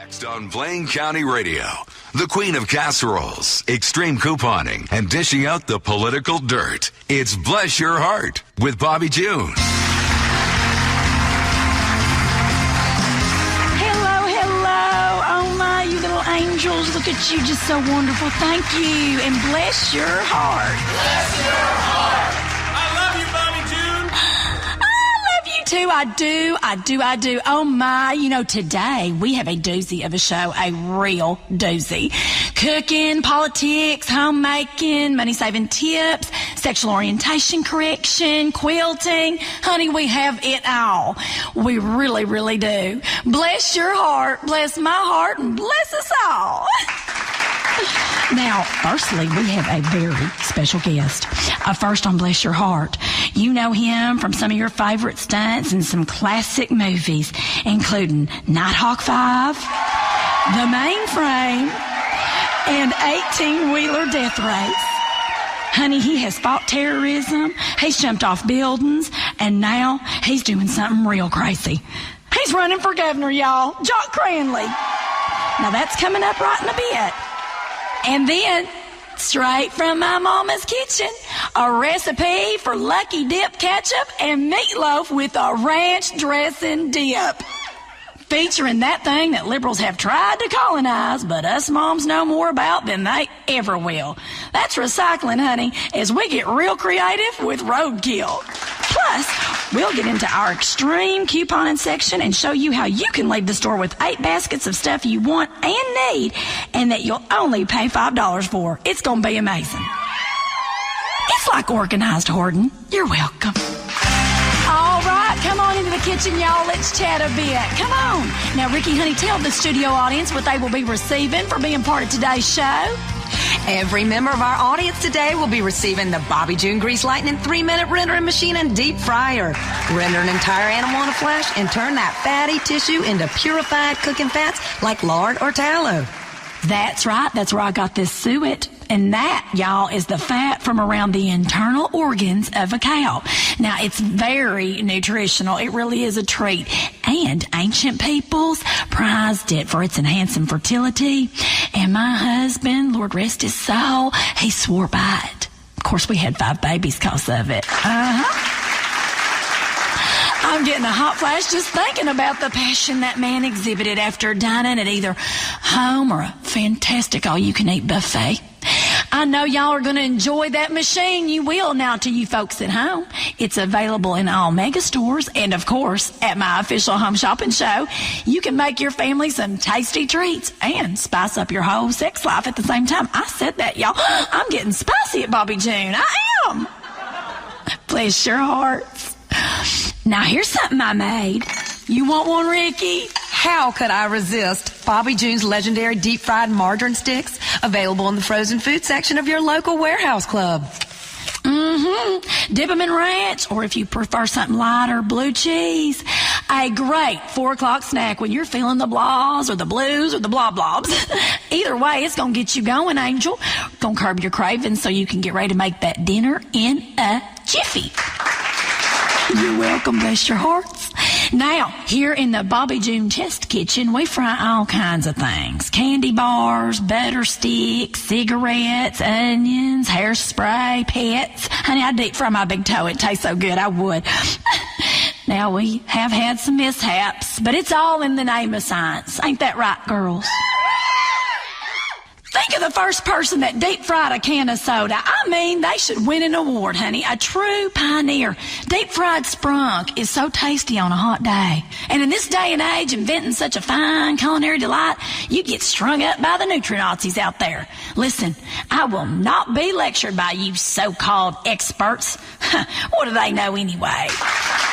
Next on Blaine County Radio, the queen of casseroles, extreme couponing, and dishing out the political dirt. It's Bless Your Heart with Bobby June. Hello. Oh my, you little angels. Look at you, just so wonderful. Thank you. And bless your heart. Bless your heart. I love you, Bobby June. I love you too. I do. Oh my, today we have a doozy of a show, a real doozy. Cooking, politics, homemaking, money-saving tips, sexual orientation correction, quilting. Honey, we have it all. We really, really do. Bless your heart, bless my heart, and bless us all. Now, firstly, we have a very special guest. First on Bless Your Heart. You know him from some of your favorite stunts and some classic movies, including Nighthawk 5, The Mainframe, and 18-Wheeler Death Race. Honey, he has fought terrorism, he's jumped off buildings, and now he's doing something real crazy. He's running for governor, y'all. Jock Cranley. Now, that's coming up right in a bit. And then, straight from my mama's kitchen, a recipe for Lucky Dip ketchup and meatloaf with a ranch dressing dip. Featuring that thing that liberals have tried to colonize, but us moms know more about than they ever will. That's recycling, honey, as we get real creative with roadkill. Plus, we'll get into our extreme couponing section and show you how you can leave the store with 8 baskets of stuff you want and need, and that you'll only pay $5 for. It's gonna be amazing. It's like organized hoarding. You're welcome. All right, come on into the kitchen, y'all. Let's chat a bit. Come on. Now, Ricky, honey, tell the studio audience what they will be receiving for being part of today's show. Every member of our audience today will be receiving the Bobby June Grease Lightning 3-minute rendering machine and deep fryer. Render an entire animal on a flash and turn that fatty tissue into purified cooking fats like lard or tallow. That's right. That's where I got this suet. And that, y'all, is the fat from around the internal organs of a cow. Now, it's very nutritional. It really is a treat. And ancient peoples prized it for its enhancing fertility. And my husband, Lord rest his soul, he swore by it. Of course, we had 5 babies because of it. I'm getting a hot flash just thinking about the passion that man exhibited after dining at either home or a fantastic all-you-can-eat buffet. I know y'all are going to enjoy that machine. You will now to you folks at home. It's available in all mega stores and, of course, at my official home shopping show. You can make your family some tasty treats and spice up your whole sex life at the same time. I said that, y'all. I'm getting spicy at Bobby June. I am. Bless your hearts. Now, here's something I made. You want one, Ricky? How could I resist Bobby June's legendary deep-fried margarine sticks, available in the frozen food section of your local warehouse club? Dip them in ranch, or if you prefer something lighter, blue cheese. A great 4 o'clock snack when you're feeling the blahs or the blues or the blah-blobs. Either way, it's going to get you going, Angel. Going to curb your cravings so you can get ready to make that dinner in a jiffy. You're welcome, bless your hearts. Now, here in the Bobby June Test Kitchen, we fry all kinds of things. Candy bars, butter sticks, cigarettes, onions, hairspray, pets. Honey, I deep fry my big toe. It tastes so good, I would. Now, we have had some mishaps, but it's all in the name of science. Ain't that right, girls? Think of the first person that deep-fried a can of soda. I mean, they should win an award, honey. A true pioneer. Deep-fried sprunk is so tasty on a hot day. And in this day and age, inventing such a fine culinary delight, you get strung up by the nutri-Nazis out there. Listen, I will not be lectured by you so-called experts. What do they know anyway?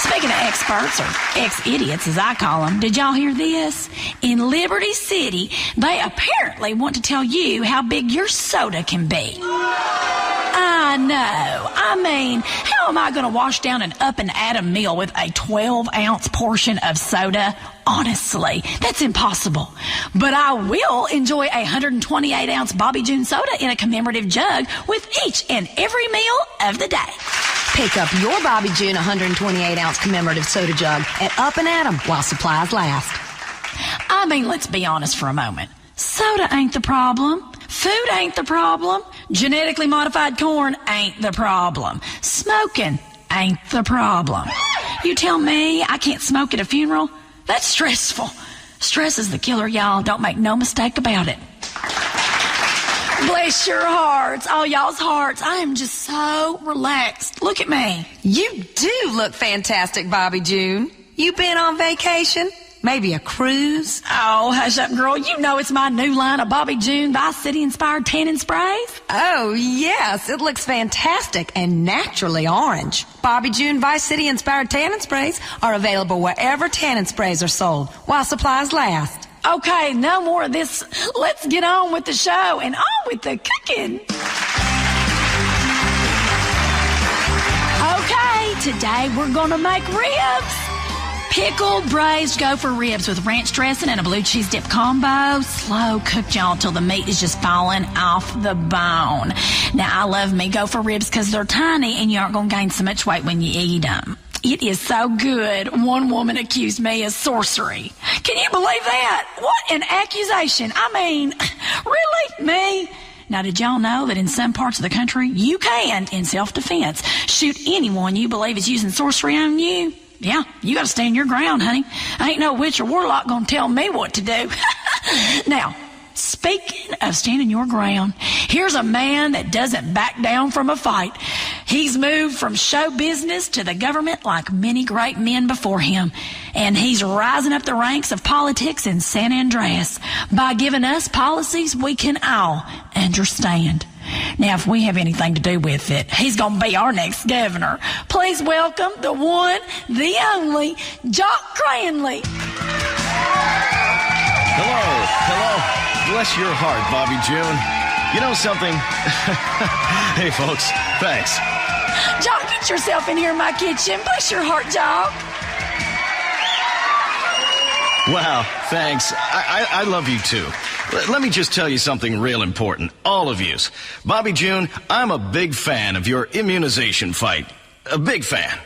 Speaking of experts, or ex-idiots as I call them, did y'all hear this? In Liberty City, they apparently want to tell you how big your soda can be. I know. I mean, how am I going to wash down an up-and-atom meal with a 12-ounce portion of soda? Honestly, that's impossible. But I will enjoy a 128-ounce Bobby June soda in a commemorative jug with each and every meal of the day. Pick up your Bobby June 128-ounce commemorative soda jug at Up and Atom while supplies last. I I mean, let's be honest for a moment. Soda ain't the problem. Food ain't the problem. Genetically modified corn ain't the problem. Smoking ain't the problem. You tell me I can't smoke at a funeral? That's stressful. Stress is the killer, y'all. Don't make no mistake about it. Bless your hearts, all y'all's hearts. I am just so relaxed. Look at me. You do look fantastic, Bobby June. You been on vacation? Maybe a cruise? Oh, hush up, girl. You know it's my new line of Bobby June Vice City-inspired tanning sprays. Oh, yes. It looks fantastic and naturally orange. Bobby June Vice City-inspired tanning sprays are available wherever tanning sprays are sold while supplies last. Okay, no more of this. Let's get on with the show and on with the cooking. Okay, today we're going to make ribs. Pickled braised gopher ribs with ranch dressing and a blue cheese dip combo. Slow cooked, y'all, till the meat is just falling off the bone. Now, I love me gopher ribs because they're tiny and you aren't going to gain so much weight when you eat them. It is so good. One woman accused me of sorcery. Can you believe that? What an accusation. I mean, really? Me? Now, did y'all know that in some parts of the country, you can, in self-defense, shoot anyone you believe is using sorcery on you? Yeah, you got to stand your ground, honey. Ain't no witch or warlock going to tell me what to do. Now, speaking of standing your ground, here's a man that doesn't back down from a fight. He's moved from show business to the government like many great men before him. And he's rising up the ranks of politics in San Andreas by giving us policies we can all understand. Now, if we have anything to do with it, he's going to be our next governor. Please welcome the one, the only, Jock Cranley. Hello. Bless your heart, Bobby June. You know something? Hey, folks, thanks. Jock, get yourself in here in my kitchen. Bless your heart, Jock. Wow, thanks. I love you, too. Let me just tell you something real important. All of yous. Bobby June, I'm a big fan of your immunization fight. A big fan.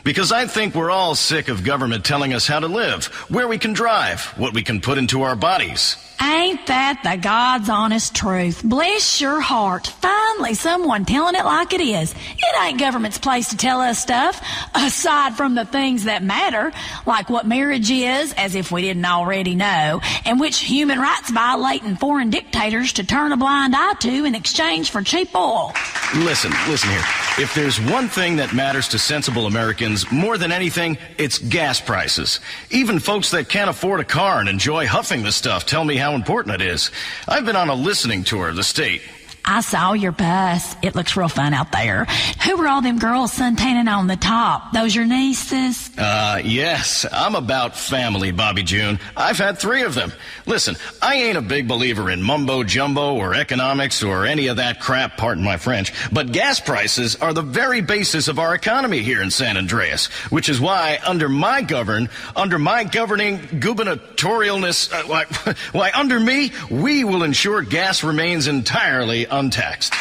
Because I think we're all sick of government telling us how to live, where we can drive, what we can put into our bodies. Ain't that the God's honest truth? Bless your heart. Finally, someone telling it like it is. It ain't government's place to tell us stuff, aside from the things that matter, like what marriage is, as if we didn't already know, and which human rights violating foreign dictators to turn a blind eye to in exchange for cheap oil. Listen here. If there's one thing that matters to sensible Americans more than anything, it's gas prices. Even folks that can't afford a car and enjoy huffing the stuff tell me how important it is. I've been on a listening tour of the state. I saw your bus. It looks real fun out there. Who were all them girls suntanning on the top? Those your nieces? Yes. I'm about family, Bobby June. I've had 3 of them. Listen, I ain't a big believer in mumbo-jumbo or economics or any of that crap, pardon my French, but gas prices are the very basis of our economy here in San Andreas, which is why under my governing gubernatorialness, why under me, we will ensure gas remains entirely untaxed.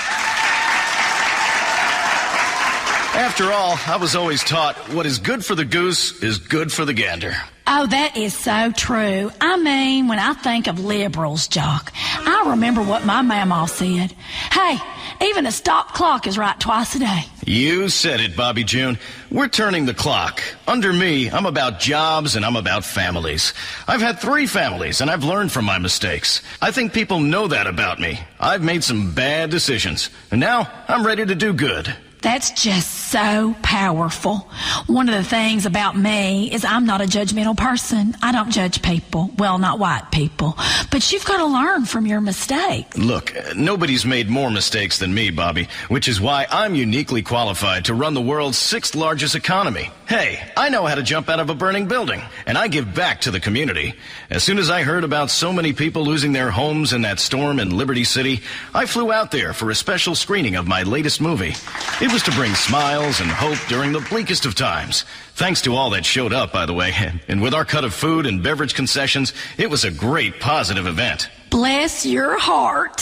After all, I was always taught what is good for the goose is good for the gander. Oh, that is so true. I mean, when I think of liberals, Jock, I remember what my mama said. Hey, even a stop clock is right twice a day. You said it, Bobby June. We're turning the clock. Under me, I'm about jobs and I'm about families. I've had 3 families and I've learned from my mistakes. I think people know that about me. I've made some bad decisions and now I'm ready to do good. That's just so powerful. One of the things about me is I'm not a judgmental person. I don't judge people. Well, not white people. But you've got to learn from your mistakes. Look, nobody's made more mistakes than me, Bobby, which is why I'm uniquely qualified to run the world's 6th largest economy. Hey, I know how to jump out of a burning building, and I give back to the community. As soon as I heard about so many people losing their homes in that storm in Liberty City, I flew out there for a special screening of my latest movie. It was to bring smiles and hope during the bleakest of times. Thanks to all that showed up, by the way. And with our cut of food and beverage concessions, it was a great positive event. Bless your heart.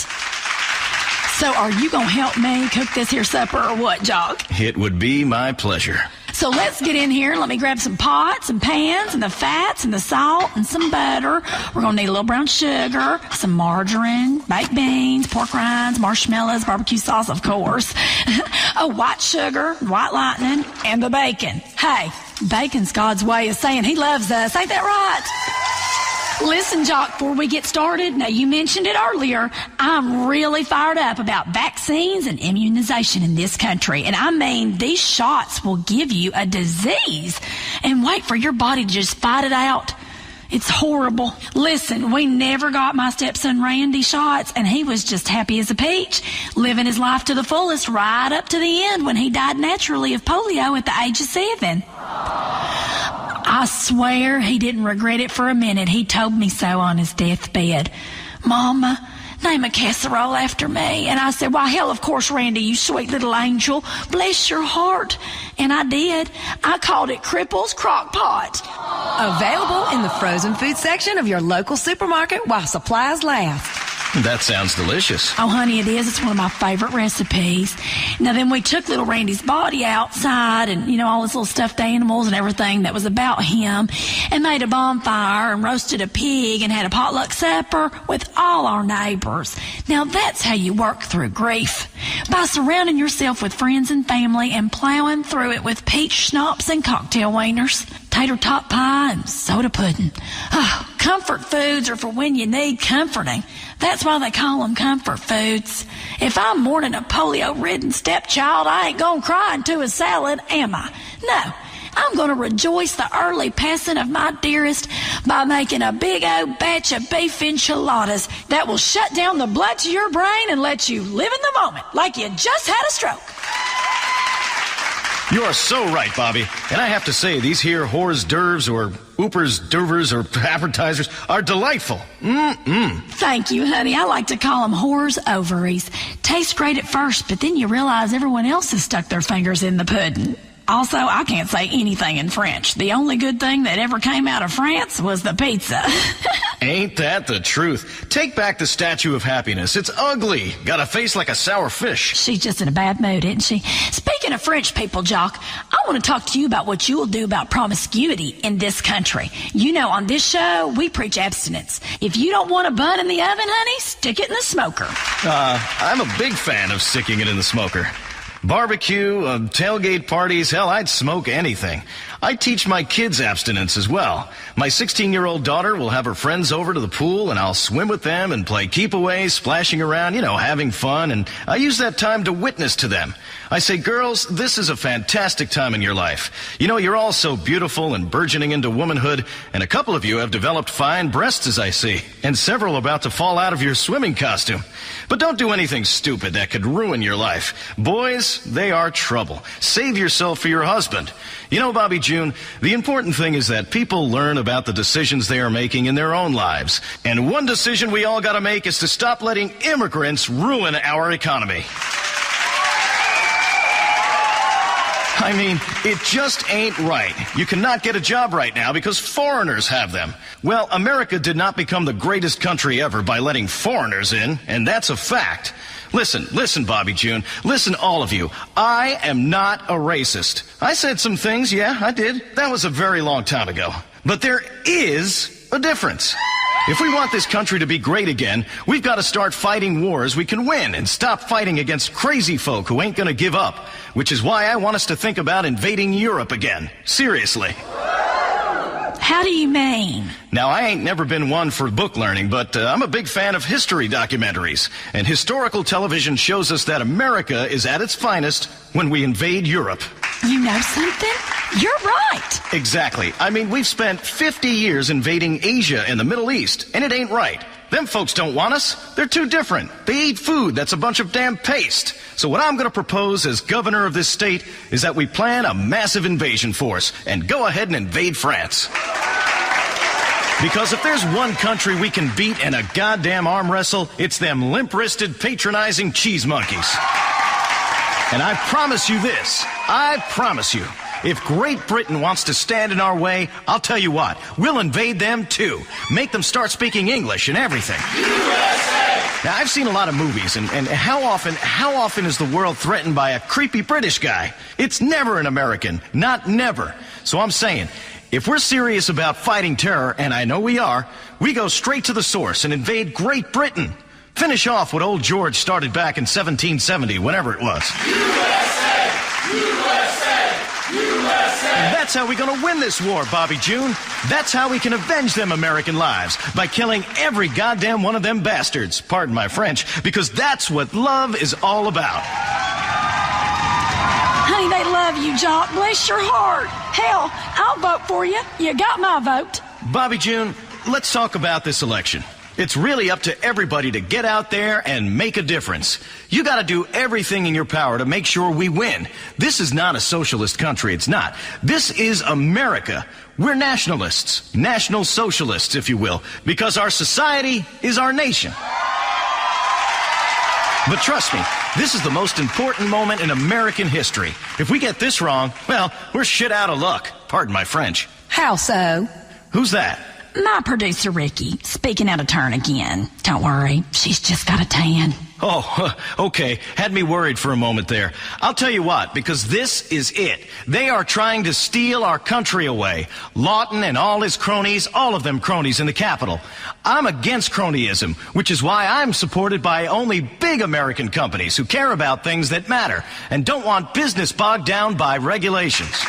So are you going to help me cook this here supper or what, Jock? It would be my pleasure. So let's get in here and let me grab some pots and pans and the fats and the salt and some butter. We're going to need a little brown sugar, some margarine, baked beans, pork rinds, marshmallows, barbecue sauce, of course. White sugar, white lightning, and the bacon. Hey, bacon's God's way of saying he loves us. Ain't that right? Listen, Jock, before we get started, now you mentioned it earlier, I'm really fired up about vaccines and immunization in this country. And I mean, these shots will give you a disease and wait for your body to just fight it out. It's horrible. Listen, we never got my stepson Randy shots, and he was just happy as a peach, living his life to the fullest right up to the end when he died naturally of polio at the age of 7. I swear he didn't regret it for a minute. He told me so on his deathbed. Mama, name a casserole after me. And I said, why, hell, of course, Randy, you sweet little angel. Bless your heart. And I did. I called it Cripple's Crock Pot. Available in the frozen food section of your local supermarket while supplies last. That sounds delicious. Oh, honey, it is. It's one of my favorite recipes. Now, then we took little Randy's body outside and, all his little stuffed animals and everything that was about him and made a bonfire and roasted a pig and had a potluck supper with all our neighbors. Now, that's how you work through grief. By surrounding yourself with friends and family and plowing through it with peach schnapps and cocktail wieners, tater tot pie and soda pudding. Oh, comfort foods are for when you need comforting. That's why they call them comfort foods. If I'm mourning a polio-ridden stepchild, I ain't gonna cry into a salad, am I? No, I'm gonna rejoice the early passing of my dearest by making a big old batch of beef enchiladas that will shut down the blood to your brain and let you live in the moment like you just had a stroke. You are so right, Bobby. And I have to say, these here whores d'oeuvres or oopers d'oeuvres or appetizers are delightful. Thank you, honey. I like to call them whores' ovaries. Tastes great at first, but then you realize everyone else has stuck their fingers in the pudding. Also, I can't say anything in French. The only good thing that ever came out of France was the pizza. Ain't that the truth? Take back the Statue of Happiness. It's ugly. Got a face like a sour fish. She's just in a bad mood, isn't she? Speaking of French people, Jock, I want to talk to you about what you'll do about promiscuity in this country. On this show, we preach abstinence. If you don't want a bun in the oven, honey, stick it in the smoker. I'm a big fan of sticking it in the smoker. Barbecue, tailgate parties, hell, I'd smoke anything. I teach my kids abstinence as well. My 16-year-old daughter will have her friends over to the pool, and I'll swim with them and play keep-away, splashing around, having fun, and I use that time to witness to them. I say, girls, this is a fantastic time in your life. You're all so beautiful and burgeoning into womanhood, and a couple of you have developed fine breasts, as I see, and several about to fall out of your swimming costume. But don't do anything stupid that could ruin your life. Boys, they are trouble. Save yourself for your husband. Bobby June, the important thing is that people learn about the decisions they are making in their own lives. And one decision we all gotta make is to stop letting immigrants ruin our economy. I mean, it just ain't right. You cannot get a job right now because foreigners have them. Well, America did not become the greatest country ever by letting foreigners in, and that's a fact. Listen, Bobby June. Listen, all of you. I am not a racist. I said some things, yeah, I did. That was a very long time ago. But there is a difference. If we want this country to be great again, we've got to start fighting wars we can win and stop fighting against crazy folk who ain't gonna give up. Which is why I want us to think about invading Europe again. Seriously. How do you mean? Now, I ain't never been one for book learning, but I'm a big fan of history documentaries. And historical television shows us that America is at its finest when we invade Europe. You know something? You're right. Exactly. I mean, we've spent 50 years invading Asia and the Middle East, and it ain't right. Them folks don't want us. They're too different. They eat food that's a bunch of damn paste. So what I'm going to propose as governor of this state is that we plan a massive invasion force and go ahead and invade France. Because if there's one country we can beat in a goddamn arm wrestle, it's them limp-wristed, patronizing cheese monkeys. And I promise you this. I promise you. If Great Britain wants to stand in our way, I'll tell you what, we'll invade them too. Make them start speaking English and everything. USA! Now, I've seen a lot of movies, and how often is the world threatened by a creepy British guy? It's never an American. Not never. So I'm saying, if we're serious about fighting terror, and I know we are, we go straight to the source and invade Great Britain. Finish off what old George started back in 1770, whenever it was. USA! USA! USA! That's how we're gonna win this war, Bobby June. That's how we can avenge them American lives, by killing every goddamn one of them bastards. Pardon my French, because that's what love is all about. Honey, they love you, Jock. Bless your heart. Hell, I'll vote for you. You got my vote. Bobby June, let's talk about this election. It's really up to everybody to get out there and make a difference. You gotta do everything in your power to make sure we win. This is not a socialist country, it's not. This is America. We're nationalists, national socialists, if you will, because our society is our nation. But trust me, this is the most important moment in American history. If we get this wrong, well, we're shit out of luck. Pardon my French. How so? Who's that? My producer, Ricky, speaking out of turn again. Don't worry, she's just got a tan. Oh, okay. Had me worried for a moment there. I'll tell you what, because this is it. They are trying to steal our country away. Lawton and all his cronies, all of them cronies in the Capitol. I'm against cronyism, which is why I'm supported by only big American companies who care about things that matter and don't want business bogged down by regulations.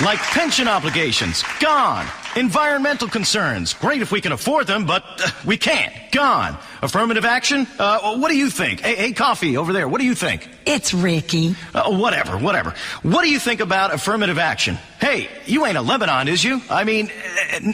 Like pension obligations, gone. Environmental concerns, great if we can afford them, but we can't. Gone. Affirmative action? What do you think? Hey, coffee over there, what do you think? It's Ricky. Whatever. What do you think about affirmative action? Hey, you ain't a Lebanon, is you? I mean,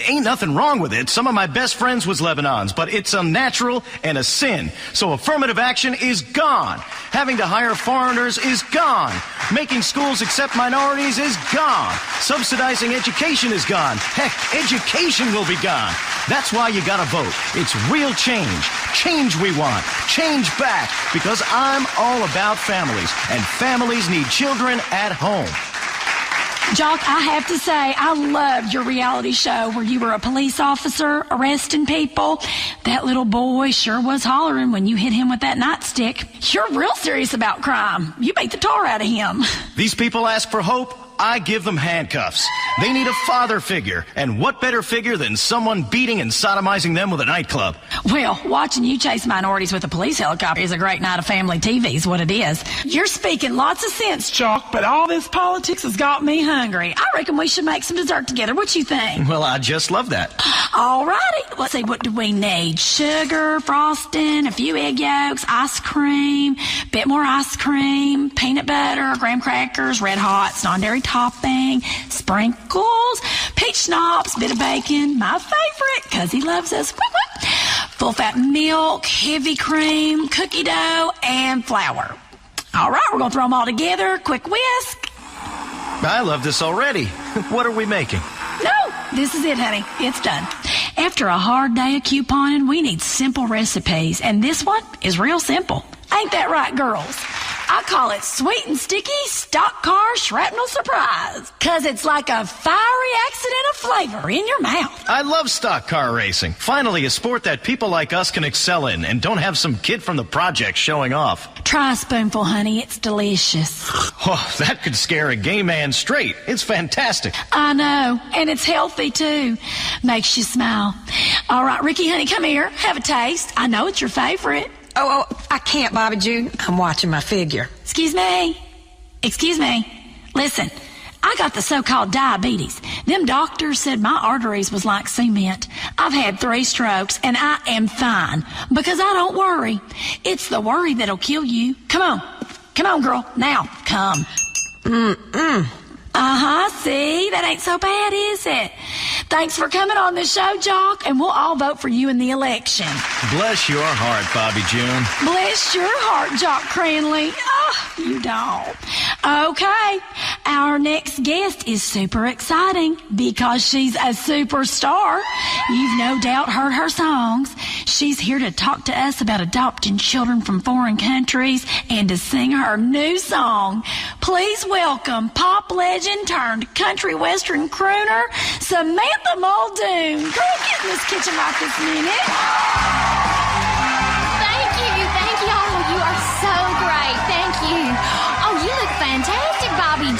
ain't nothing wrong with it. Some of my best friends was Lebanons, but it's unnatural and a sin. So affirmative action is gone. Having to hire foreigners is gone. Making schools accept minorities is gone. Subsidizing education is gone. Heck, education will be gone. That's why you gotta vote. It's real change. Change we want. Change back. Because I'm all about families. And families need children at home. Jock, I have to say, I loved your reality show where you were a police officer arresting people. That little boy sure was hollering when you hit him with that nightstick. You're real serious about crime. You beat the tar out of him. These people ask for hope. I give them handcuffs. They need a father figure, and what better figure than someone beating and sodomizing them with a nightclub? Well, watching you chase minorities with a police helicopter is a great night of family TV is what it is. You're speaking lots of sense, Jock, but all this politics has got me hungry. I reckon we should make some dessert together. What you think? Well, I just love that. All righty. Let's see, what do we need? Sugar, frosting, a few egg yolks, ice cream, bit more ice cream, peanut butter, graham crackers, red hot, non-dairy topping, sprinkles, peach schnapps, bit of bacon, my favorite, because he loves us. Full fat milk, heavy cream, cookie dough, and flour. All right, we're going to throw them all together. Quick whisk. I love this already. What are we making? No, this is it, honey. It's done. After a hard day of couponing, we need simple recipes, and this one is real simple. Ain't that right, girls? I call it sweet and sticky stock car shrapnel surprise, because it's like a fiery accident of flavor in your mouth. I love stock car racing. Finally, a sport that people like us can excel in and don't have some kid from the project showing off. Try a spoonful, honey. It's delicious. Oh, that could scare a gay man straight. It's fantastic. I know, and it's healthy, too. Makes you smile. All right, Ricky, honey, come here. Have a taste. I know it's your favorite. Oh, I can't, Bobby June. I'm watching my figure. Excuse me. Listen, I got the so-called diabetes. Them doctors said my arteries was like cement. I've had 3 strokes, and I am fine because I don't worry. It's the worry that'll kill you. Come on, girl. Now, come. See, that ain't so bad, is it? Thanks for coming on the show, Jock, and we'll all vote for you in the election. Bless your heart, Bobby June. Bless your heart, Jock Cranley. Oh, you don't. Okay, our next guest is super exciting because she's a superstar. You've no doubt heard her songs. She's here to talk to us about adopting children from foreign countries and to sing her new song. Please welcome pop legend turned country western crooner, Samantha Moldun. Girl, get in this kitchen right this minute. Say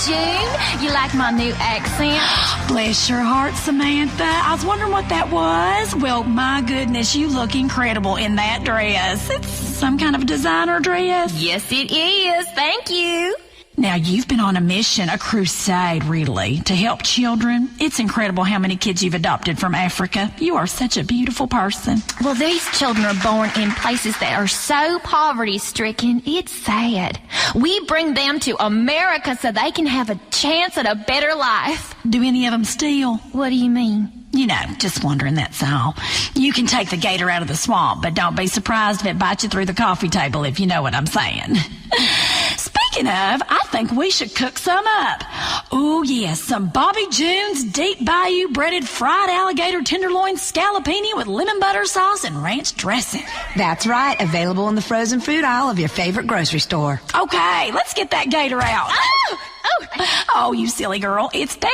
June. You like my new accent? Bless your heart, Samantha. I was wondering what that was. Well, my goodness, you look incredible in that dress. It's some kind of designer dress. Yes, it is. Thank you. Now, you've been on a mission, a crusade, really, to help children. It's incredible how many kids you've adopted from Africa. You are such a beautiful person. Well, these children are born in places that are so poverty-stricken, it's sad. We bring them to America so they can have a chance at a better life. Do any of them steal? What do you mean? You know, just wondering, that's all. You can take the gator out of the swamp, but don't be surprised if it bites you through the coffee table, if you know what I'm saying. Speaking of, I think we should cook some up. Oh, yes, some Bobby June's Deep Bayou breaded fried alligator tenderloin scallopini with lemon butter sauce and ranch dressing. That's right. Available in the frozen food aisle of your favorite grocery store. Okay, let's get that gator out. Oh, you silly girl, it's dead.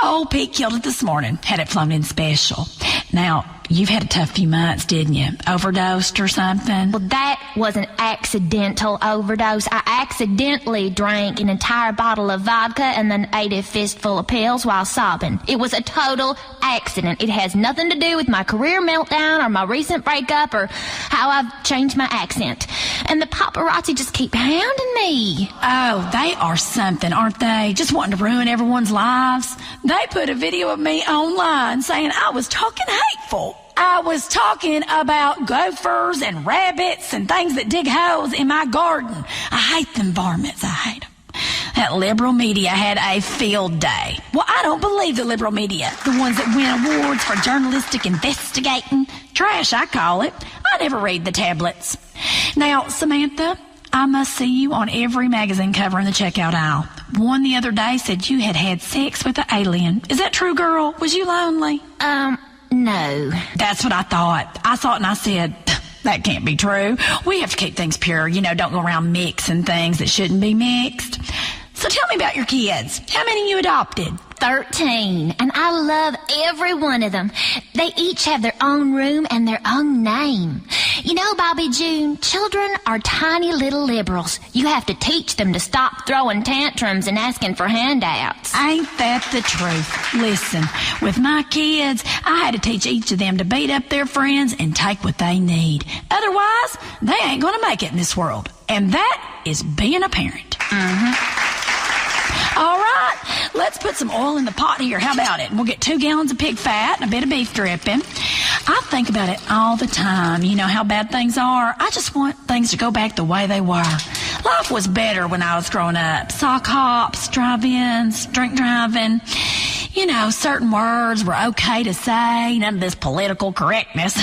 Oh, Pete killed it this morning. Had it flown in special. Now, you've had a tough few months, didn't you? Overdosed or something? Well, that was an accidental overdose. I accidentally drank an entire bottle of vodka and then ate a fistful of pills while sobbing. It was a total accident. It has nothing to do with my career meltdown or my recent breakup or how I've changed my accent. And the paparazzi just keep hounding me. Oh, they are something, aren't they? Just wanting to ruin everyone's lives. They put a video of me online saying I was talking hateful. I was talking about gophers and rabbits and things that dig holes in my garden. I hate them varmints. I hate them. That liberal media had a field day. Well, I don't believe the liberal media. The ones that win awards for journalistic investigating. Trash, I call it. I never read the tablets. Now, Samantha, I must see you on every magazine cover in the checkout aisle. One the other day said you had had sex with an alien. Is that true, girl? Was you lonely? No. That's what I thought. I thought and I said, that can't be true. We have to keep things pure. You know, don't go around mixing things that shouldn't be mixed. So tell me about your kids. How many you adopted? 13, and I love every one of them. They each have their own room and their own name. You know, Bobby June, children are tiny little liberals. You have to teach them to stop throwing tantrums and asking for handouts. Ain't that the truth? Listen, with my kids, I had to teach each of them to beat up their friends and take what they need. Otherwise, they ain't gonna make it in this world. And that is being a parent. All right, let's put some oil in the pot here. How about it? And we'll get 2 gallons of pig fat and a bit of beef dripping. I think about it all the time. You know how bad things are. I just want things to go back the way they were. Life was better when I was growing up. Sock hops, drive-ins, drink driving. You know, certain words were okay to say. None of this political correctness.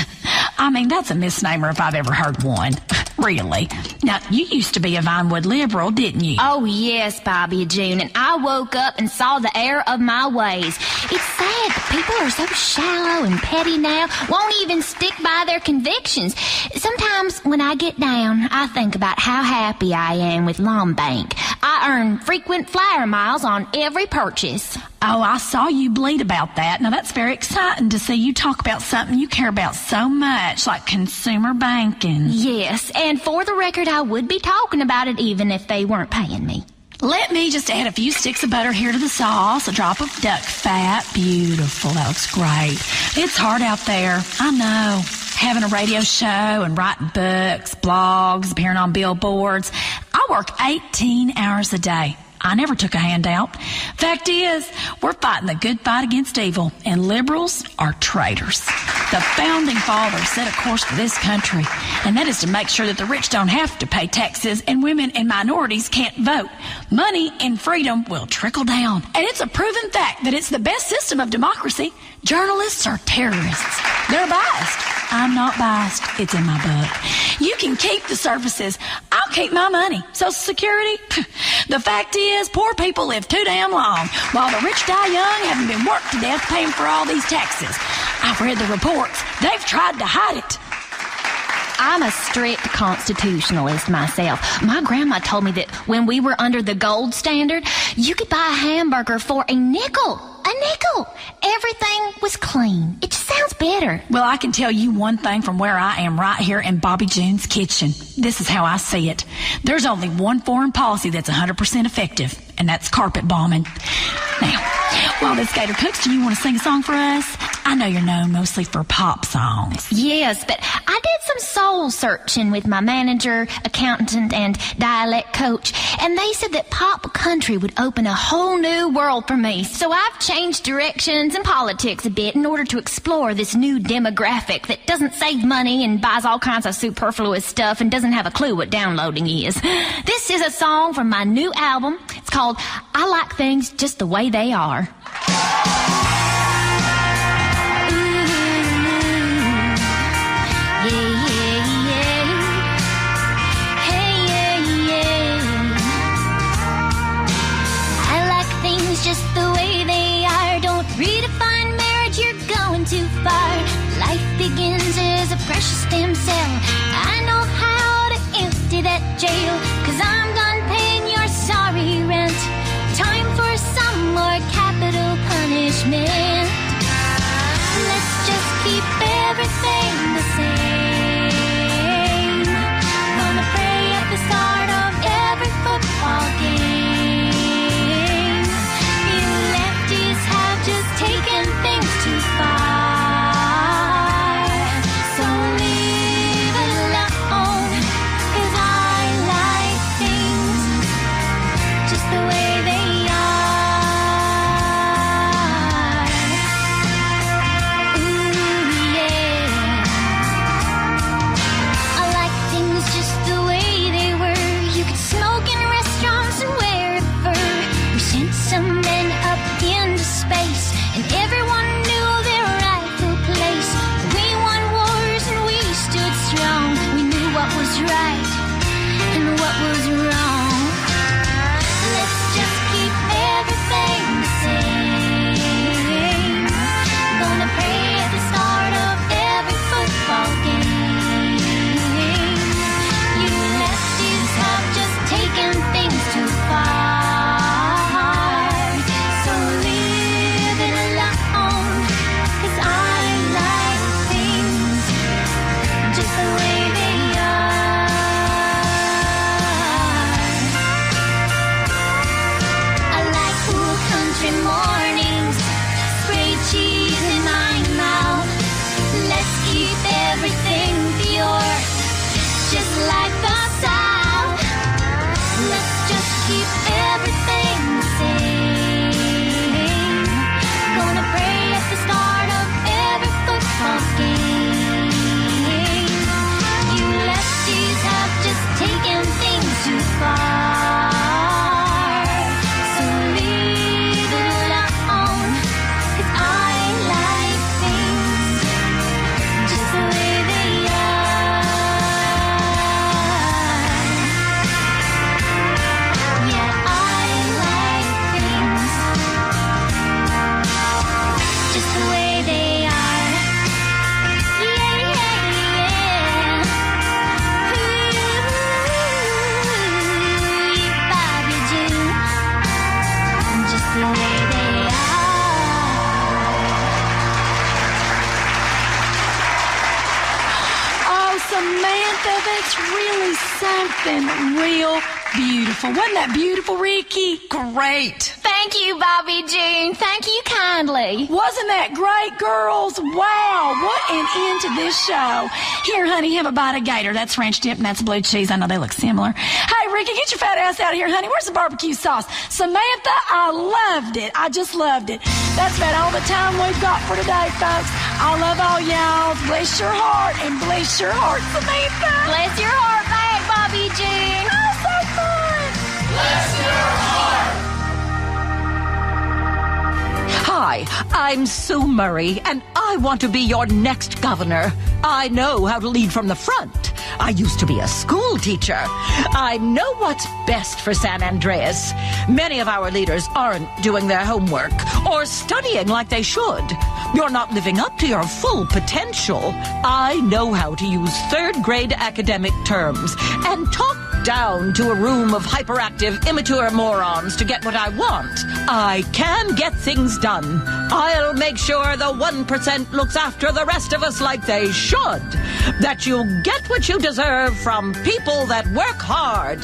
I mean, that's a misnomer if I've ever heard one. Really. Now, you used to be a Vinewood liberal, didn't you? Oh, yes, Bobby June, and I woke up and saw the error of my ways. It's sad that people are so shallow and petty now, won't even stick by their convictions. Sometimes when I get down, I think about how happy I am with Lawn Bank. I earn frequent flyer miles on every purchase. Oh, I saw you bleed about that. Now, that's very exciting to see you talk about something you care about so much, like consumer banking. Yes, and for the record, I would be talking about it even if they weren't paying me. Let me just add a few sticks of butter here to the sauce, a drop of duck fat. Beautiful. That looks great. It's hard out there. I know. Having a radio show and writing books, blogs, appearing on billboards. I work 18 hours a day. I never took a handout. Fact is, we're fighting the good fight against evil, and liberals are traitors. The founding fathers set a course for this country, and that is to make sure that the rich don't have to pay taxes and women and minorities can't vote. Money and freedom will trickle down. And it's a proven fact that it's the best system of democracy. Journalists are terrorists. They're biased. I'm not biased. It's in my book. You can keep the services. I'll keep my money. Social Security? The fact is, poor people live too damn long, while the rich die young, having been worked to death paying for all these taxes. I've read the reports. They've tried to hide it. I'm a strict constitutionalist myself. My grandma told me that when we were under the gold standard, you could buy a hamburger for a nickel. A nickel. Everything was clean. It just sounds better. Well, I can tell you one thing from where I am right here in Bobby June's kitchen. This is how I see it. There's only one foreign policy that's 100% effective, and that's carpet bombing. Now, while this gator cooks, do you want to sing a song for us? I know you're known mostly for pop songs. Yes, but I did some soul searching with my manager, accountant, and dialect coach, and they said that pop country would open a whole new world for me. So I've changed directions and politics a bit in order to explore this new demographic that doesn't save money and buys all kinds of superfluous stuff and doesn't have a clue what downloading is. This is a song from my new album. It's called I Like Things Just the Way They Are. Just the way they are. Don't redefine marriage, you're going too far. Life begins as a precious stem cell. I know how to empty that jail, 'cause I'm done paying your sorry rent. Time for some more capital punishment. Let's just keep everything the same. Gonna pray at the start of every football game. Taking things too far, so leave it alone, 'cause I like things just the way they are. Ooh, yeah. I like things just the way they were. You could smoke in restaurants and wear a fur. We sent some men up into space, and everyone knew their rightful place. We won wars and we stood strong. We knew what was right and what was wrong. Let's just keep everything the same. Gonna pray at the start of every football game. You lefties have just taken things too far. Mornings, spray cheese in my mouth. Let's keep everything pure, just like the South. Let's just keep everything the same. Gonna pray at the start of every football game. You lefties have just taken things too far. Samantha, that's really something real beautiful. Wasn't that beautiful, Ricky? Great. Thank you, Bobby June. Thank you kindly. Wasn't that great, girls? Wow, what an end to this show. Here, honey, have a bite of gator. That's ranch dip and that's blue cheese. I know they look similar. Hey, Ricky, get your fat ass out of here, honey. Where's the barbecue sauce? Samantha, I loved it. I just loved it. That's about all the time we've got for today, folks. I love all y'all. Bless your heart and bless your heart, Samantha. Bless your heart back, Bobby June. Oh, so fun. Bless your heart. Hi, I'm Sue Murray, and I want to be your next governor. I know how to lead from the front. I used to be a school teacher. I know what's best for San Andreas. Many of our leaders aren't doing their homework or studying like they should. You're not living up to your full potential. I know how to use third-grade academic terms and talk down to a room of hyperactive, immature morons to get what I want. I can get things done. I'll make sure the 1% looks after the rest of us like they should. That you get what you deserve from people that work hard.